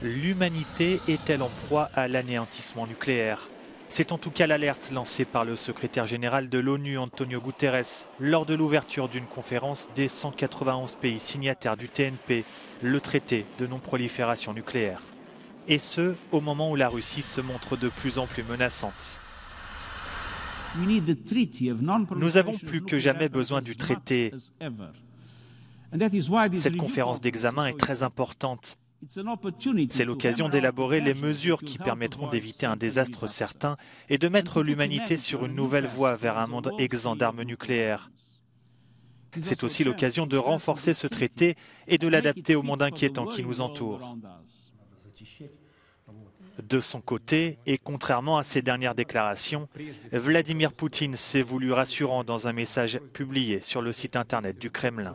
L'humanité est-elle en proie à l'anéantissement nucléaire? C'est en tout cas l'alerte lancée par le secrétaire général de l'ONU, Antonio Guterres, lors de l'ouverture d'une conférence des 191 pays signataires du TNP, le traité de non-prolifération nucléaire. Et ce, au moment où la Russie se montre de plus en plus menaçante. Nous avons plus que jamais besoin du traité. Cette conférence d'examen est très importante. C'est l'occasion d'élaborer les mesures qui permettront d'éviter un désastre certain et de mettre l'humanité sur une nouvelle voie vers un monde exempt d'armes nucléaires. C'est aussi l'occasion de renforcer ce traité et de l'adapter au monde inquiétant qui nous entoure. De son côté, et contrairement à ses dernières déclarations, Vladimir Poutine s'est voulu rassurant dans un message publié sur le site internet du Kremlin.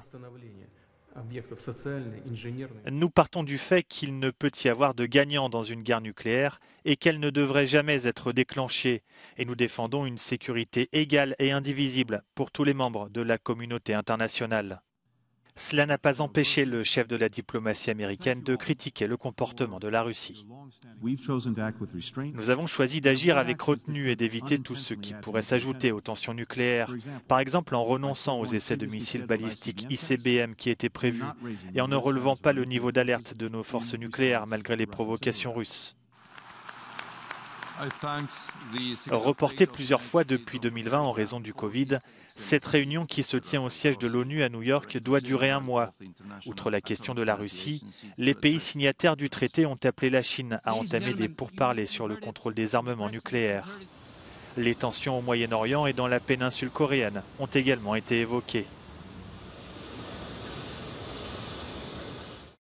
Nous partons du fait qu'il ne peut y avoir de gagnant dans une guerre nucléaire et qu'elle ne devrait jamais être déclenchée. Et nous défendons une sécurité égale et indivisible pour tous les membres de la communauté internationale. Cela n'a pas empêché le chef de la diplomatie américaine de critiquer le comportement de la Russie. Nous avons choisi d'agir avec retenue et d'éviter tout ce qui pourrait s'ajouter aux tensions nucléaires, par exemple en renonçant aux essais de missiles balistiques ICBM qui étaient prévus et en ne relevant pas le niveau d'alerte de nos forces nucléaires malgré les provocations russes. Reportée plusieurs fois depuis 2020 en raison du Covid, cette réunion qui se tient au siège de l'ONU à New York doit durer un mois. Outre la question de la Russie, les pays signataires du traité ont appelé la Chine à entamer des pourparlers sur le contrôle des armements nucléaires. Les tensions au Moyen-Orient et dans la péninsule coréenne ont également été évoquées.